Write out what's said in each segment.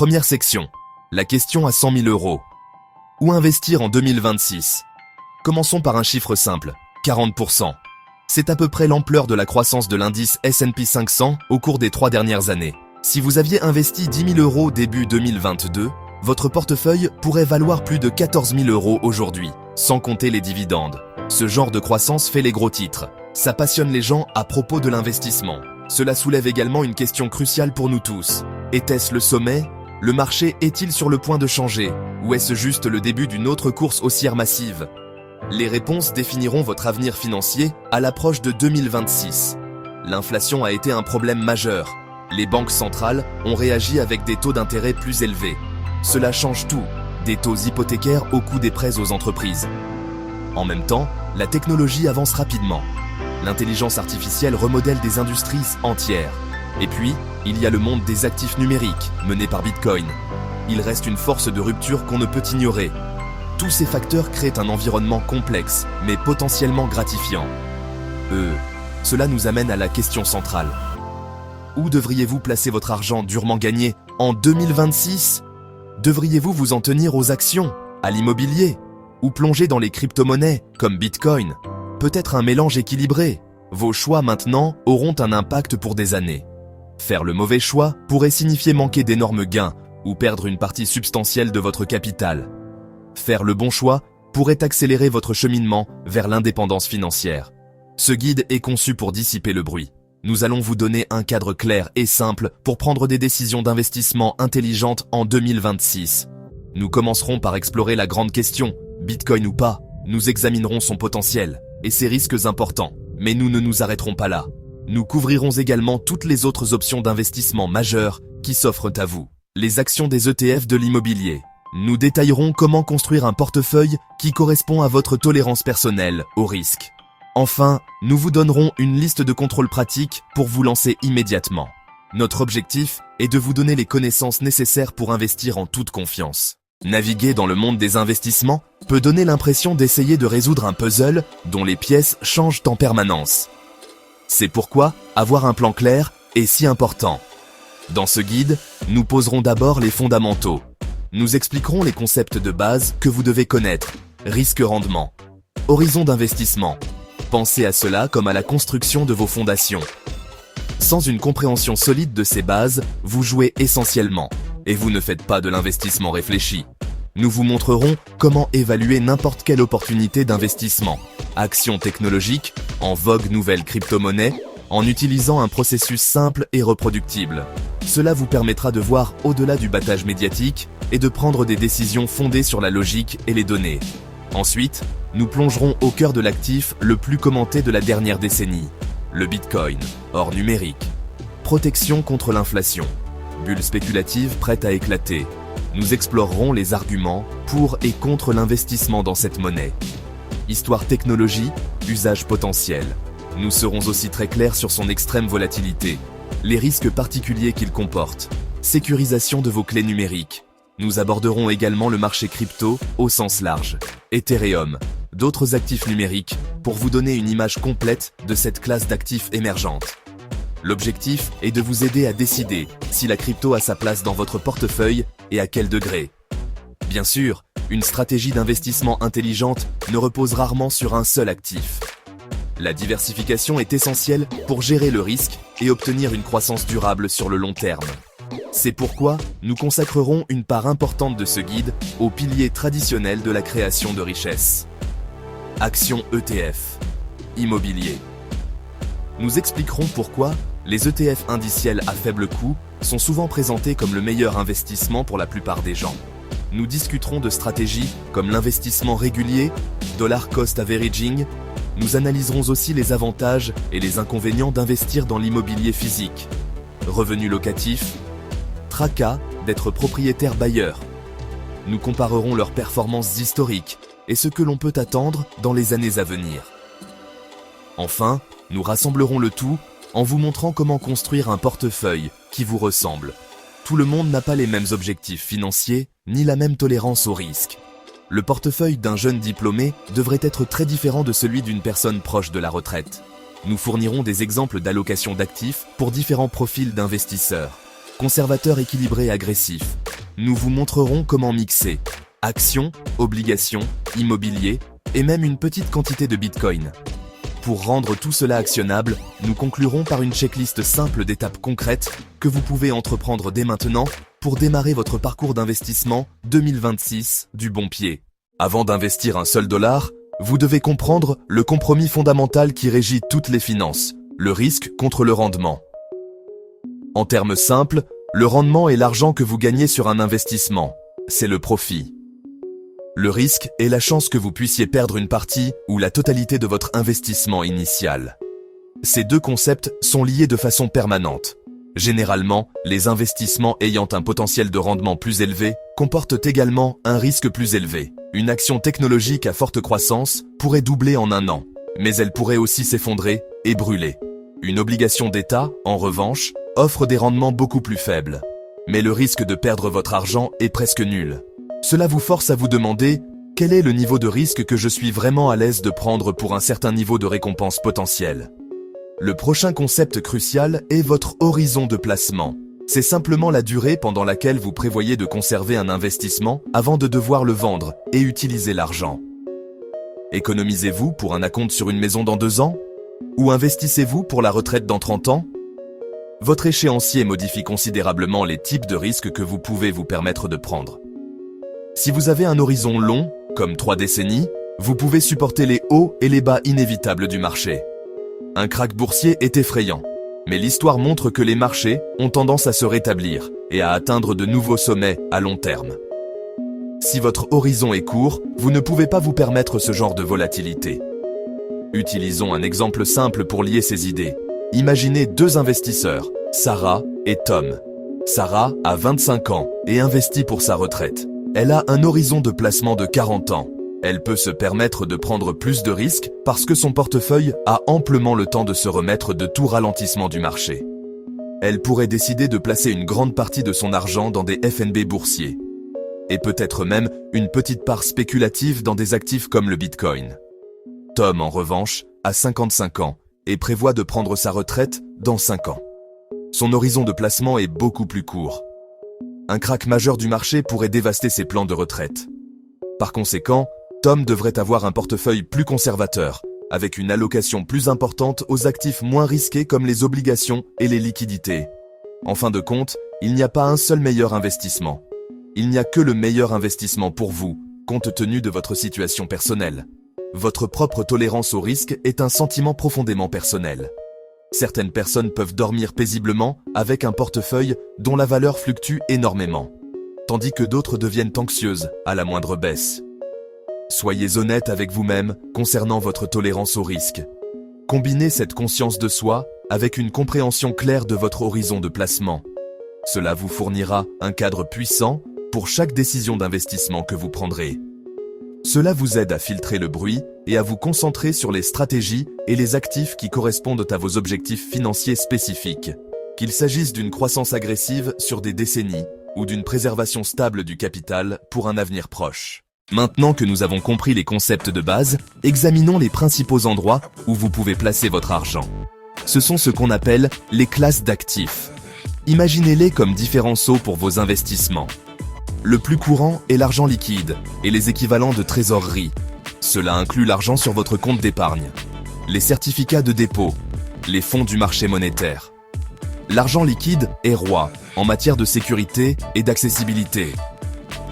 Première section. La question à 100 000 €. Où investir en 2026? Commençons par un chiffre simple, 40%. C'est à peu près l'ampleur de la croissance de l'indice S&P 500 au cours des 3 dernières années. Si vous aviez investi 10 000 € début 2022, votre portefeuille pourrait valoir plus de 14 000 € aujourd'hui, sans compter les dividendes. Ce genre de croissance fait les gros titres. Ça passionne les gens à propos de l'investissement. Cela soulève également une question cruciale pour nous tous. Était-ce le sommet? Le marché est-il sur le point de changer? Ou est-ce juste le début d'une autre course haussière massive? Les réponses définiront votre avenir financier à l'approche de 2026. L'inflation a été un problème majeur. Les banques centrales ont réagi avec des taux d'intérêt plus élevés. Cela change tout, des taux hypothécaires au coût des prêts aux entreprises. En même temps, la technologie avance rapidement. L'intelligence artificielle remodèle des industries entières. Et puis, il y a le monde des actifs numériques, mené par Bitcoin. Il reste une force de rupture qu'on ne peut ignorer. Tous ces facteurs créent un environnement complexe, mais potentiellement gratifiant. Cela nous amène à la question centrale. Où devriez-vous placer votre argent durement gagné en 2026? Devriez-vous vous en tenir aux actions, à l'immobilier, ou plonger dans les crypto-monnaies comme Bitcoin? Peut-être un mélange équilibré. Vos choix maintenant auront un impact pour des années. Faire le mauvais choix pourrait signifier manquer d'énormes gains ou perdre une partie substantielle de votre capital. Faire le bon choix pourrait accélérer votre cheminement vers l'indépendance financière. Ce guide est conçu pour dissiper le bruit. Nous allons vous donner un cadre clair et simple pour prendre des décisions d'investissement intelligentes en 2026. Nous commencerons par explorer la grande question, Bitcoin ou pas. Nous examinerons son potentiel et ses risques importants, mais nous ne nous arrêterons pas là. Nous couvrirons également toutes les autres options d'investissement majeures qui s'offrent à vous. Les actions des ETF de l'immobilier. Nous détaillerons comment construire un portefeuille qui correspond à votre tolérance personnelle au risque. Enfin, nous vous donnerons une liste de contrôles pratiques pour vous lancer immédiatement. Notre objectif est de vous donner les connaissances nécessaires pour investir en toute confiance. Naviguer dans le monde des investissements peut donner l'impression d'essayer de résoudre un puzzle dont les pièces changent en permanence. C'est pourquoi avoir un plan clair est si important. Dans ce guide, nous poserons d'abord les fondamentaux. Nous expliquerons les concepts de base que vous devez connaître. Risque-rendement. Horizon d'investissement. Pensez à cela comme à la construction de vos fondations. Sans une compréhension solide de ces bases, vous jouez essentiellement, et vous ne faites pas de l'investissement réfléchi. Nous vous montrerons comment évaluer n'importe quelle opportunité d'investissement. Actions technologiques, en vogue nouvelles crypto-monnaies, en utilisant un processus simple et reproductible. Cela vous permettra de voir au-delà du battage médiatique et de prendre des décisions fondées sur la logique et les données. Ensuite, nous plongerons au cœur de l'actif le plus commenté de la dernière décennie, le Bitcoin, hors numérique. Protection contre l'inflation. Bulle spéculative prête à éclater. Nous explorerons les arguments pour et contre l'investissement dans cette monnaie. Histoire technologie, usage potentiel. Nous serons aussi très clairs sur son extrême volatilité, les risques particuliers qu'il comporte, sécurisation de vos clés numériques. Nous aborderons également le marché crypto au sens large, Ethereum, d'autres actifs numériques, pour vous donner une image complète de cette classe d'actifs émergente. L'objectif est de vous aider à décider si la crypto a sa place dans votre portefeuille et à quel degré. Bien sûr, une stratégie d'investissement intelligente ne repose rarement sur un seul actif. La diversification est essentielle pour gérer le risque et obtenir une croissance durable sur le long terme. C'est pourquoi nous consacrerons une part importante de ce guide aux piliers traditionnels de la création de richesse. Actions ETF. Immobilier. Nous expliquerons pourquoi les ETF indiciels à faible coût sont souvent présentés comme le meilleur investissement pour la plupart des gens. Nous discuterons de stratégies comme l'investissement régulier, dollar cost averaging. Nous analyserons aussi les avantages et les inconvénients d'investir dans l'immobilier physique. Revenus locatifs, tracas d'être propriétaire bailleur. Nous comparerons leurs performances historiques et ce que l'on peut attendre dans les années à venir. Enfin, nous rassemblerons le tout en vous montrant comment construire un portefeuille qui vous ressemble. Tout le monde n'a pas les mêmes objectifs financiers, ni la même tolérance au risque. Le portefeuille d'un jeune diplômé devrait être très différent de celui d'une personne proche de la retraite. Nous fournirons des exemples d'allocation d'actifs pour différents profils d'investisseurs. Conservateurs équilibrés agressifs, nous vous montrerons comment mixer actions, obligations, immobilier et même une petite quantité de Bitcoin. Pour rendre tout cela actionnable, nous conclurons par une checklist simple d'étapes concrètes que vous pouvez entreprendre dès maintenant pour démarrer votre parcours d'investissement 2026 du bon pied. Avant d'investir un seul dollar, vous devez comprendre le compromis fondamental qui régit toutes les finances, le risque contre le rendement. En termes simples, le rendement est l'argent que vous gagnez sur un investissement, c'est le profit. Le risque est la chance que vous puissiez perdre une partie ou la totalité de votre investissement initial. Ces deux concepts sont liés de façon permanente. Généralement, les investissements ayant un potentiel de rendement plus élevé comportent également un risque plus élevé. Une action technologique à forte croissance pourrait doubler en un an, mais elle pourrait aussi s'effondrer et brûler. Une obligation d'État, en revanche, offre des rendements beaucoup plus faibles. Mais le risque de perdre votre argent est presque nul. Cela vous force à vous demander quel est le niveau de risque que je suis vraiment à l'aise de prendre pour un certain niveau de récompense potentielle. Le prochain concept crucial est votre horizon de placement. C'est simplement la durée pendant laquelle vous prévoyez de conserver un investissement avant de devoir le vendre et utiliser l'argent. Économisez-vous pour un acompte sur une maison dans 2 ans? Ou investissez-vous pour la retraite dans 30 ans? Votre échéancier modifie considérablement les types de risques que vous pouvez vous permettre de prendre. Si vous avez un horizon long, comme 3 décennies, vous pouvez supporter les hauts et les bas inévitables du marché. Un krach boursier est effrayant, mais l'histoire montre que les marchés ont tendance à se rétablir et à atteindre de nouveaux sommets à long terme. Si votre horizon est court, vous ne pouvez pas vous permettre ce genre de volatilité. Utilisons un exemple simple pour lier ces idées. Imaginez 2 investisseurs, Sarah et Tom. Sarah a 25 ans et investit pour sa retraite. Elle a un horizon de placement de 40 ans. Elle peut se permettre de prendre plus de risques parce que son portefeuille a amplement le temps de se remettre de tout ralentissement du marché. Elle pourrait décider de placer une grande partie de son argent dans des FNB boursiers. Et peut-être même une petite part spéculative dans des actifs comme le Bitcoin. Tom, en revanche, a 55 ans et prévoit de prendre sa retraite dans 5 ans. Son horizon de placement est beaucoup plus court. Un krach majeur du marché pourrait dévaster ses plans de retraite. Par conséquent, Tom devrait avoir un portefeuille plus conservateur, avec une allocation plus importante aux actifs moins risqués comme les obligations et les liquidités. En fin de compte, il n'y a pas un seul meilleur investissement. Il n'y a que le meilleur investissement pour vous, compte tenu de votre situation personnelle. Votre propre tolérance au risque est un sentiment profondément personnel. Certaines personnes peuvent dormir paisiblement avec un portefeuille dont la valeur fluctue énormément, tandis que d'autres deviennent anxieuses à la moindre baisse. Soyez honnête avec vous-même concernant votre tolérance au risque. Combinez cette conscience de soi avec une compréhension claire de votre horizon de placement. Cela vous fournira un cadre puissant pour chaque décision d'investissement que vous prendrez. Cela vous aide à filtrer le bruit et à vous concentrer sur les stratégies et les actifs qui correspondent à vos objectifs financiers spécifiques, qu'il s'agisse d'une croissance agressive sur des décennies ou d'une préservation stable du capital pour un avenir proche. Maintenant que nous avons compris les concepts de base, examinons les principaux endroits où vous pouvez placer votre argent. Ce sont ce qu'on appelle les classes d'actifs. Imaginez-les comme différents seaux pour vos investissements. Le plus courant est l'argent liquide et les équivalents de trésorerie. Cela inclut l'argent sur votre compte d'épargne, les certificats de dépôt, les fonds du marché monétaire. L'argent liquide est roi en matière de sécurité et d'accessibilité.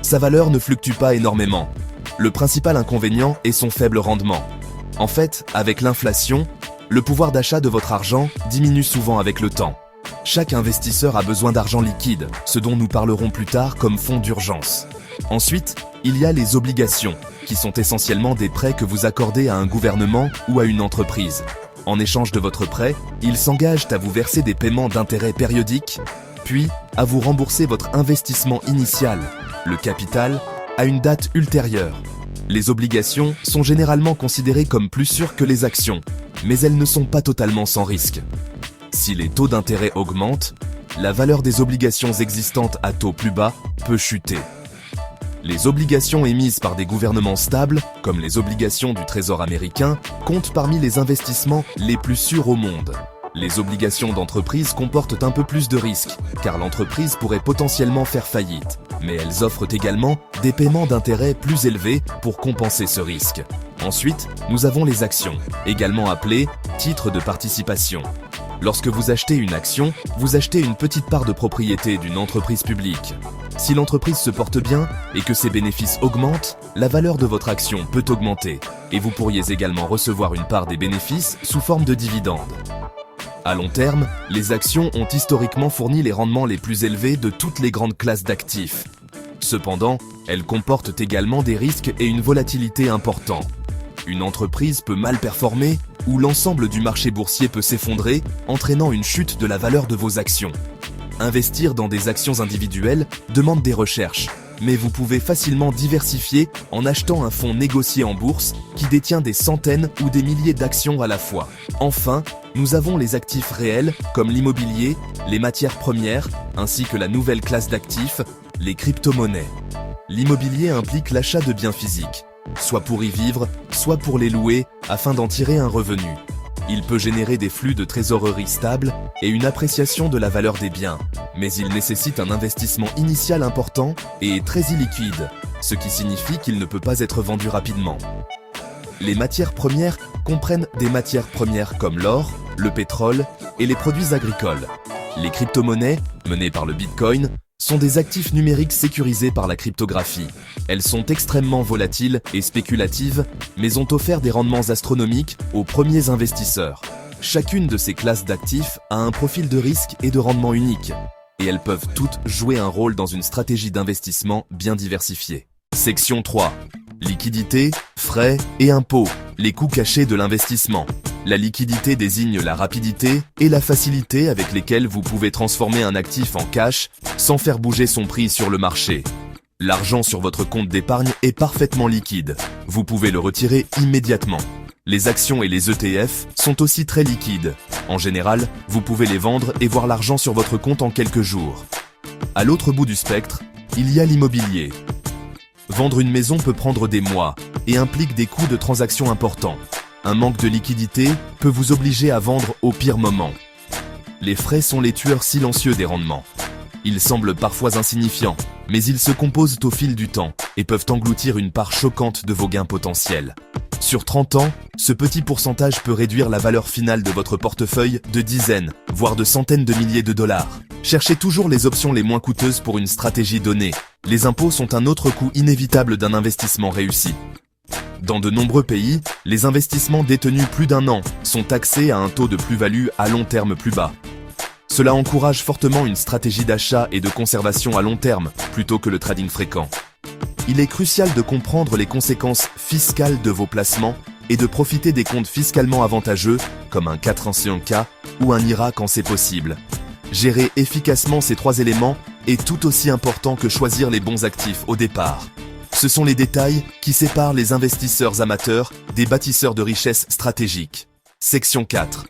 Sa valeur ne fluctue pas énormément. Le principal inconvénient est son faible rendement. En fait, avec l'inflation, le pouvoir d'achat de votre argent diminue souvent avec le temps. Chaque investisseur a besoin d'argent liquide, ce dont nous parlerons plus tard comme fonds d'urgence. Ensuite, il y a les obligations, qui sont essentiellement des prêts que vous accordez à un gouvernement ou à une entreprise. En échange de votre prêt, ils s'engagent à vous verser des paiements d'intérêts périodiques, puis à vous rembourser votre investissement initial, le capital, à une date ultérieure. Les obligations sont généralement considérées comme plus sûres que les actions, mais elles ne sont pas totalement sans risque. Si les taux d'intérêt augmentent, la valeur des obligations existantes à taux plus bas peut chuter. Les obligations émises par des gouvernements stables, comme les obligations du Trésor américain, comptent parmi les investissements les plus sûrs au monde. Les obligations d'entreprise comportent un peu plus de risques, car l'entreprise pourrait potentiellement faire faillite. Mais elles offrent également des paiements d'intérêt plus élevés pour compenser ce risque. Ensuite, nous avons les actions, également appelées titres de participation. Lorsque vous achetez une action, vous achetez une petite part de propriété d'une entreprise publique. Si l'entreprise se porte bien et que ses bénéfices augmentent, la valeur de votre action peut augmenter et vous pourriez également recevoir une part des bénéfices sous forme de dividendes. À long terme, les actions ont historiquement fourni les rendements les plus élevés de toutes les grandes classes d'actifs. Cependant, elles comportent également des risques et une volatilité importante. Une entreprise peut mal performer ou l'ensemble du marché boursier peut s'effondrer, entraînant une chute de la valeur de vos actions. Investir dans des actions individuelles demande des recherches, mais vous pouvez facilement diversifier en achetant un fonds négocié en bourse qui détient des centaines ou des milliers d'actions à la fois. Enfin, nous avons les actifs réels comme l'immobilier, les matières premières, ainsi que la nouvelle classe d'actifs, les crypto-monnaies. L'immobilier implique l'achat de biens physiques, soit pour y vivre, soit pour les louer afin d'en tirer un revenu. Il peut générer des flux de trésorerie stables et une appréciation de la valeur des biens, mais il nécessite un investissement initial important et est très illiquide, ce qui signifie qu'il ne peut pas être vendu rapidement. Les matières premières comprennent des matières premières comme l'or, le pétrole et les produits agricoles. Les crypto-monnaies, menées par le Bitcoin, sont des actifs numériques sécurisés par la cryptographie. Elles sont extrêmement volatiles et spéculatives, mais ont offert des rendements astronomiques aux premiers investisseurs. Chacune de ces classes d'actifs a un profil de risque et de rendement unique, et elles peuvent toutes jouer un rôle dans une stratégie d'investissement bien diversifiée. Section 3. Liquidité, frais et impôts, les coûts cachés de l'investissement. La liquidité désigne la rapidité et la facilité avec lesquelles vous pouvez transformer un actif en cash sans faire bouger son prix sur le marché. L'argent sur votre compte d'épargne est parfaitement liquide. Vous pouvez le retirer immédiatement. Les actions et les ETF sont aussi très liquides. En général, vous pouvez les vendre et voir l'argent sur votre compte en quelques jours. À l'autre bout du spectre, il y a l'immobilier. Vendre une maison peut prendre des mois et implique des coûts de transaction importants. Un manque de liquidité peut vous obliger à vendre au pire moment. Les frais sont les tueurs silencieux des rendements. Ils semblent parfois insignifiants, mais ils se composent au fil du temps et peuvent engloutir une part choquante de vos gains potentiels. Sur 30 ans, ce petit pourcentage peut réduire la valeur finale de votre portefeuille de dizaines, voire de centaines de milliers de dollars. Cherchez toujours les options les moins coûteuses pour une stratégie donnée. Les impôts sont un autre coût inévitable d'un investissement réussi. Dans de nombreux pays, les investissements détenus plus d'un an sont taxés à un taux de plus-value à long terme plus bas. Cela encourage fortement une stratégie d'achat et de conservation à long terme plutôt que le trading fréquent. Il est crucial de comprendre les conséquences fiscales de vos placements et de profiter des comptes fiscalement avantageux comme un 401k ou un IRA quand c'est possible. Gérer efficacement ces trois éléments est tout aussi important que choisir les bons actifs au départ. Ce sont les détails qui séparent les investisseurs amateurs des bâtisseurs de richesses stratégiques. Section 4.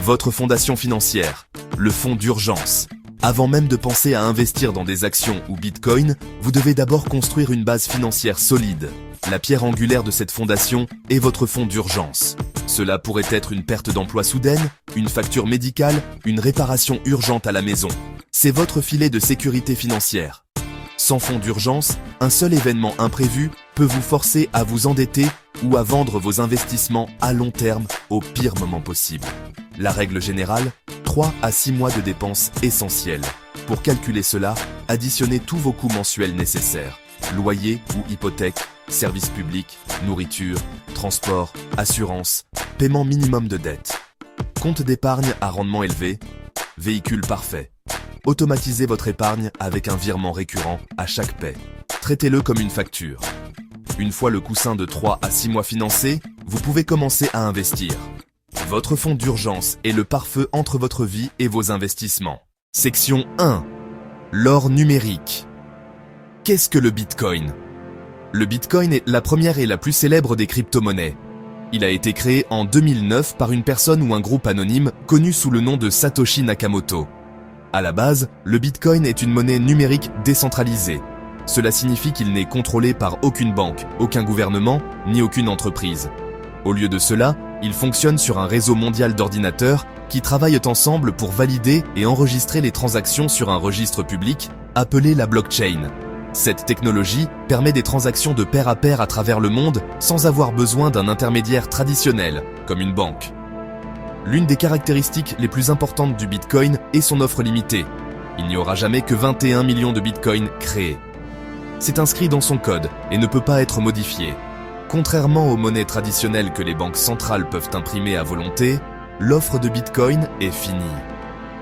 Votre fondation financière, le fonds d'urgence. Avant même de penser à investir dans des actions ou Bitcoin, vous devez d'abord construire une base financière solide. La pierre angulaire de cette fondation est votre fonds d'urgence. Cela pourrait être une perte d'emploi soudaine, une facture médicale, une réparation urgente à la maison. C'est votre filet de sécurité financière. Sans fonds d'urgence, un seul événement imprévu peut vous forcer à vous endetter ou à vendre vos investissements à long terme au pire moment possible. La règle générale, 3 à 6 mois de dépenses essentielles. Pour calculer cela, additionnez tous vos coûts mensuels nécessaires. Loyer ou hypothèque, services publics, nourriture, transport, assurance, paiement minimum de dette. Compte d'épargne à rendement élevé, véhicule parfait. Automatisez votre épargne avec un virement récurrent à chaque paie. Traitez-le comme une facture. Une fois le coussin de 3 à 6 mois financé, vous pouvez commencer à investir. Votre fonds d'urgence est le pare-feu entre votre vie et vos investissements. Section 1. L'or numérique. Qu'est-ce que le Bitcoin ? Le Bitcoin est la première et la plus célèbre des crypto-monnaies. Il a été créé en 2009 par une personne ou un groupe anonyme connu sous le nom de Satoshi Nakamoto. À la base, le Bitcoin est une monnaie numérique décentralisée. Cela signifie qu'il n'est contrôlé par aucune banque, aucun gouvernement, ni aucune entreprise. Au lieu de cela, il fonctionne sur un réseau mondial d'ordinateurs qui travaillent ensemble pour valider et enregistrer les transactions sur un registre public appelé la blockchain. Cette technologie permet des transactions de pair à pair à travers le monde sans avoir besoin d'un intermédiaire traditionnel, comme une banque. L'une des caractéristiques les plus importantes du Bitcoin est son offre limitée. Il n'y aura jamais que 21 millions de Bitcoin créés. C'est inscrit dans son code et ne peut pas être modifié. Contrairement aux monnaies traditionnelles que les banques centrales peuvent imprimer à volonté, l'offre de Bitcoin est finie.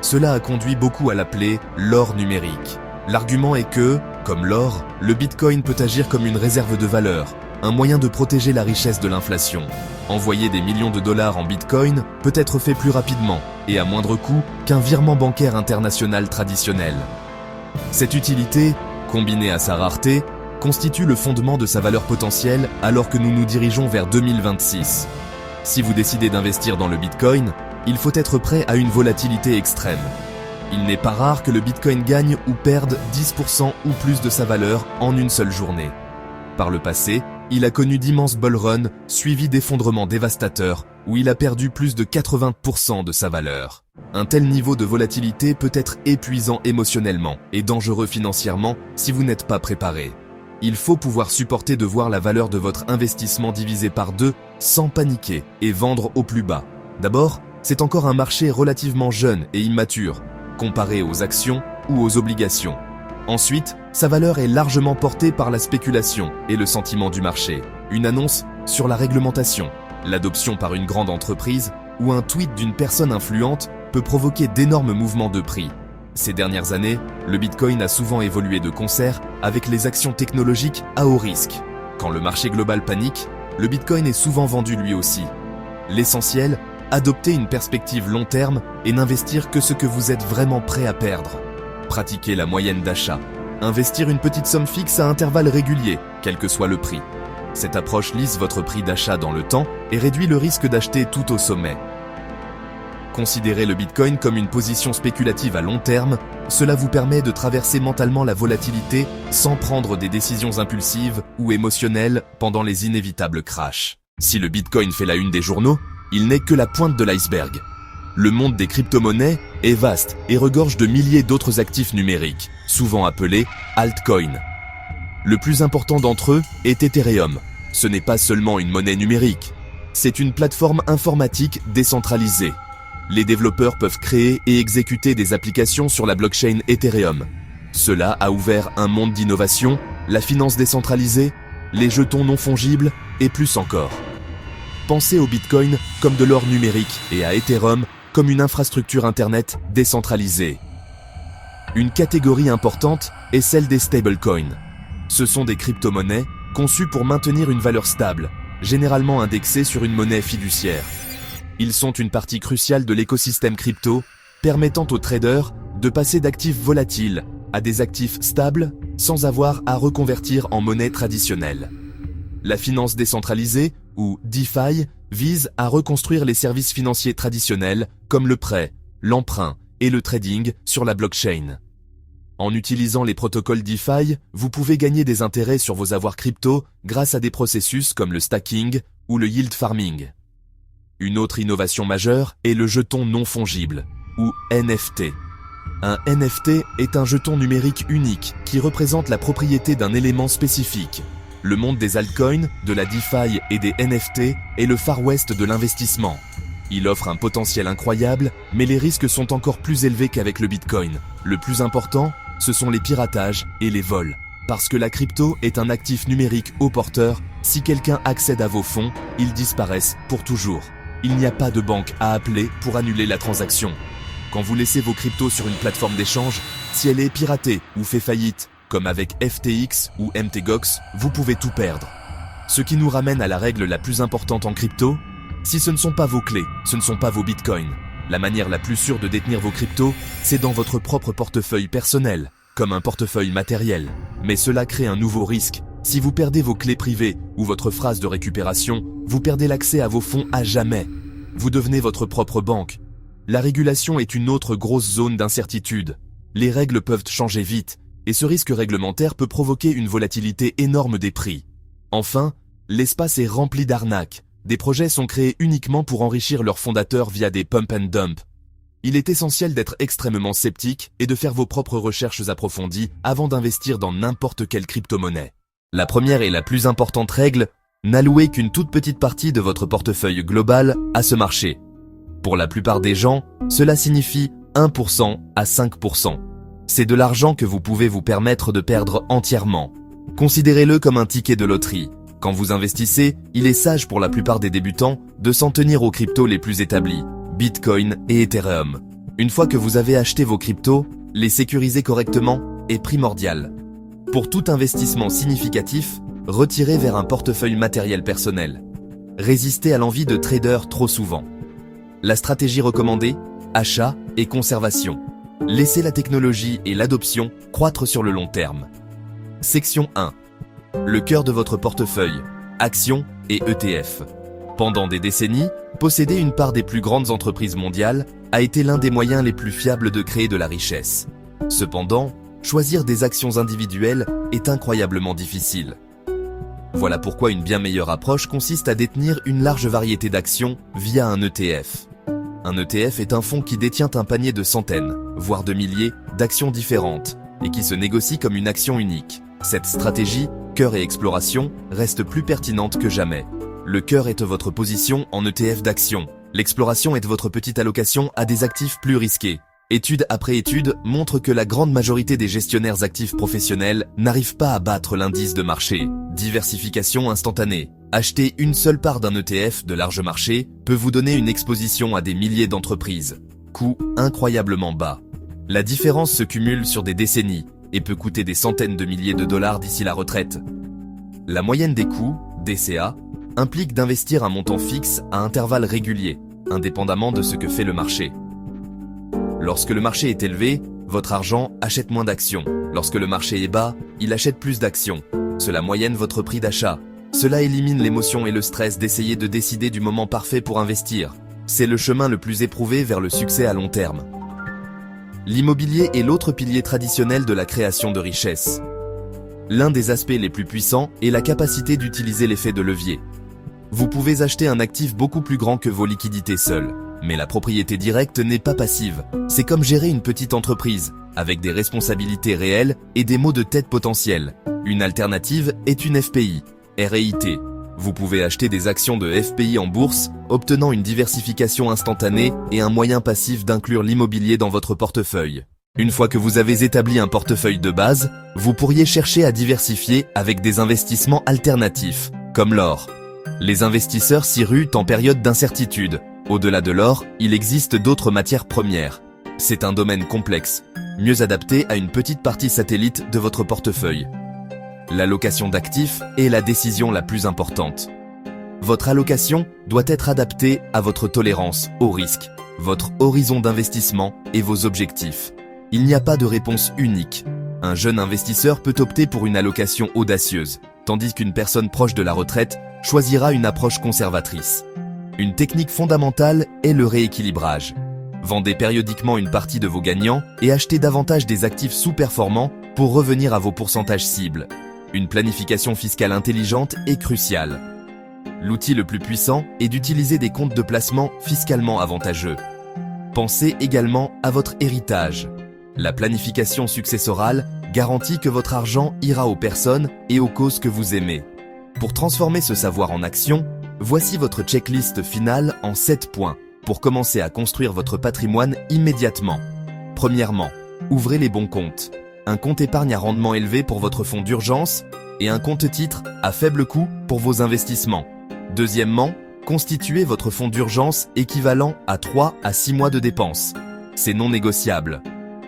Cela a conduit beaucoup à l'appeler l'or numérique. L'argument est que, comme l'or, le Bitcoin peut agir comme une réserve de valeur, un moyen de protéger la richesse de l'inflation. Envoyer des millions de dollars en Bitcoin peut être fait plus rapidement et à moindre coût qu'un virement bancaire international traditionnel. Cette utilité, combinée à sa rareté, constitue le fondement de sa valeur potentielle alors que nous nous dirigeons vers 2026. Si vous décidez d'investir dans le Bitcoin, il faut être prêt à une volatilité extrême. Il n'est pas rare que le Bitcoin gagne ou perde 10% ou plus de sa valeur en une seule journée. Par le passé, il a connu d'immenses bull runs suivis d'effondrements dévastateurs où il a perdu plus de 80% de sa valeur. Un tel niveau de volatilité peut être épuisant émotionnellement et dangereux financièrement si vous n'êtes pas préparé. Il faut pouvoir supporter de voir la valeur de votre investissement divisée par 2 sans paniquer et vendre au plus bas. D'abord, c'est encore un marché relativement jeune et immature, comparé aux actions ou aux obligations. Ensuite, sa valeur est largement portée par la spéculation et le sentiment du marché. Une annonce sur la réglementation, l'adoption par une grande entreprise ou un tweet d'une personne influente peut provoquer d'énormes mouvements de prix. Ces dernières années, le Bitcoin a souvent évolué de concert avec les actions technologiques à haut risque. Quand le marché global panique, le Bitcoin est souvent vendu lui aussi. L'essentiel, adopter une perspective long terme et n'investir que ce que vous êtes vraiment prêt à perdre. Pratiquez la moyenne d'achat. Investir une petite somme fixe à intervalles réguliers, quel que soit le prix. Cette approche lisse votre prix d'achat dans le temps et réduit le risque d'acheter tout au sommet. Considérez le Bitcoin comme une position spéculative à long terme, cela vous permet de traverser mentalement la volatilité sans prendre des décisions impulsives ou émotionnelles pendant les inévitables crashs. Si le Bitcoin fait la une des journaux, il n'est que la pointe de l'iceberg. Le monde des crypto-monnaies est vaste et regorge de milliers d'autres actifs numériques, souvent appelés altcoins. Le plus important d'entre eux est Ethereum. Ce n'est pas seulement une monnaie numérique, c'est une plateforme informatique décentralisée. Les développeurs peuvent créer et exécuter des applications sur la blockchain Ethereum. Cela a ouvert un monde d'innovation, la finance décentralisée, les jetons non fongibles et plus encore. Pensez au Bitcoin comme de l'or numérique et à Ethereum comme une infrastructure Internet décentralisée. Une catégorie importante est celle des stablecoins. Ce sont des crypto-monnaies conçues pour maintenir une valeur stable, généralement indexée sur une monnaie fiduciaire. Ils sont une partie cruciale de l'écosystème crypto, permettant aux traders de passer d'actifs volatiles à des actifs stables sans avoir à reconvertir en monnaie traditionnelle. La finance décentralisée, ou DeFi, vise à reconstruire les services financiers traditionnels comme le prêt, l'emprunt et le trading sur la blockchain. En utilisant les protocoles DeFi, vous pouvez gagner des intérêts sur vos avoirs crypto grâce à des processus comme le stacking ou le yield farming. Une autre innovation majeure est le jeton non fongible, ou NFT. Un NFT est un jeton numérique unique qui représente la propriété d'un élément spécifique. Le monde des altcoins, de la DeFi et des NFT est le Far West de l'investissement. Il offre un potentiel incroyable, mais les risques sont encore plus élevés qu'avec le Bitcoin. Le plus important, ce sont les piratages et les vols. Parce que la crypto est un actif numérique haut porteur, si quelqu'un accède à vos fonds, ils disparaissent pour toujours. Il n'y a pas de banque à appeler pour annuler la transaction. Quand vous laissez vos cryptos sur une plateforme d'échange, si elle est piratée ou fait faillite, comme avec FTX ou MTGOX, vous pouvez tout perdre. Ce qui nous ramène à la règle la plus importante en crypto, si ce ne sont pas vos clés, ce ne sont pas vos bitcoins. La manière la plus sûre de détenir vos cryptos, c'est dans votre propre portefeuille personnel, comme un portefeuille matériel. Mais cela crée un nouveau risque. Si vous perdez vos clés privées ou votre phrase de récupération, vous perdez l'accès à vos fonds à jamais. Vous devenez votre propre banque. La régulation est une autre grosse zone d'incertitude. Les règles peuvent changer vite, et ce risque réglementaire peut provoquer une volatilité énorme des prix. Enfin, l'espace est rempli d'arnaques. Des projets sont créés uniquement pour enrichir leurs fondateurs via des pump and dump. Il est essentiel d'être extrêmement sceptique et de faire vos propres recherches approfondies avant d'investir dans n'importe quelle crypto-monnaie. La première et la plus importante règle, n'allouez qu'une toute petite partie de votre portefeuille global à ce marché. Pour la plupart des gens, cela signifie 1% à 5%. C'est de l'argent que vous pouvez vous permettre de perdre entièrement. Considérez-le comme un ticket de loterie. Quand vous investissez, il est sage pour la plupart des débutants de s'en tenir aux cryptos les plus établis, Bitcoin et Ethereum. Une fois que vous avez acheté vos cryptos, les sécuriser correctement est primordial. Pour tout investissement significatif, retirez vers un portefeuille matériel personnel. Résistez à l'envie de traders trop souvent. La stratégie recommandée, achat et conservation. Laissez la technologie et l'adoption croître sur le long terme. Section 1. Le cœur de votre portefeuille, actions et ETF. Pendant des décennies, posséder une part des plus grandes entreprises mondiales a été l'un des moyens les plus fiables de créer de la richesse. Cependant, choisir des actions individuelles est incroyablement difficile. Voilà pourquoi une bien meilleure approche consiste à détenir une large variété d'actions via un ETF. Un ETF est un fonds qui détient un panier de centaines, voire de milliers, d'actions différentes, et qui se négocie comme une action unique. Cette stratégie, cœur et exploration, reste plus pertinente que jamais. Le cœur est votre position en ETF d'actions. L'exploration est votre petite allocation à des actifs plus risqués. Étude après étude montre que la grande majorité des gestionnaires actifs professionnels n'arrivent pas à battre l'indice de marché. Diversification instantanée. Acheter une seule part d'un ETF de large marché peut vous donner une exposition à des milliers d'entreprises. Coût incroyablement bas. La différence se cumule sur des décennies et peut coûter des centaines de milliers de dollars d'ici la retraite. La moyenne des coûts, DCA, implique d'investir un montant fixe à intervalles réguliers, indépendamment de ce que fait le marché. Lorsque le marché est élevé, votre argent achète moins d'actions. Lorsque le marché est bas, il achète plus d'actions. Cela moyenne votre prix d'achat. Cela élimine l'émotion et le stress d'essayer de décider du moment parfait pour investir. C'est le chemin le plus éprouvé vers le succès à long terme. L'immobilier est l'autre pilier traditionnel de la création de richesse. L'un des aspects les plus puissants est la capacité d'utiliser l'effet de levier. Vous pouvez acheter un actif beaucoup plus grand que vos liquidités seules. Mais la propriété directe n'est pas passive. C'est comme gérer une petite entreprise, avec des responsabilités réelles et des maux de tête potentiels. Une alternative est une FPI, REIT. Vous pouvez acheter des actions de FPI en bourse, obtenant une diversification instantanée et un moyen passif d'inclure l'immobilier dans votre portefeuille. Une fois que vous avez établi un portefeuille de base, vous pourriez chercher à diversifier avec des investissements alternatifs, comme l'or. Les investisseurs s'y ruent en période d'incertitude. Au-delà de l'or, il existe d'autres matières premières. C'est un domaine complexe, mieux adapté à une petite partie satellite de votre portefeuille. L'allocation d'actifs est la décision la plus importante. Votre allocation doit être adaptée à votre tolérance au risque, votre horizon d'investissement et vos objectifs. Il n'y a pas de réponse unique. Un jeune investisseur peut opter pour une allocation audacieuse, tandis qu'une personne proche de la retraite choisira une approche conservatrice. Une technique fondamentale est le rééquilibrage. Vendez périodiquement une partie de vos gagnants et achetez davantage des actifs sous-performants pour revenir à vos pourcentages cibles. Une planification fiscale intelligente est cruciale. L'outil le plus puissant est d'utiliser des comptes de placement fiscalement avantageux. Pensez également à votre héritage. La planification successorale garantit que votre argent ira aux personnes et aux causes que vous aimez. Pour transformer ce savoir en action, voici votre checklist finale en 7 points pour commencer à construire votre patrimoine immédiatement. Premièrement, ouvrez les bons comptes. Un compte épargne à rendement élevé pour votre fonds d'urgence et un compte titre à faible coût pour vos investissements. Deuxièmement, constituez votre fonds d'urgence équivalent à 3 à 6 mois de dépenses. C'est non négociable.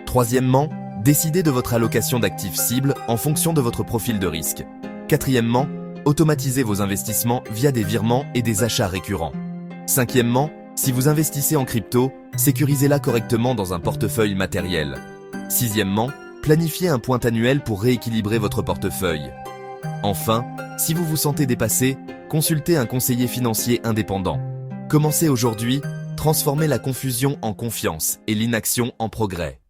Troisièmement, décidez de votre allocation d'actifs cibles en fonction de votre profil de risque. Quatrièmement, automatisez vos investissements via des virements et des achats récurrents. Cinquièmement, si vous investissez en crypto, sécurisez-la correctement dans un portefeuille matériel. Sixièmement, planifiez un point annuel pour rééquilibrer votre portefeuille. Enfin, si vous vous sentez dépassé, consultez un conseiller financier indépendant. Commencez aujourd'hui, transformez la confusion en confiance et l'inaction en progrès.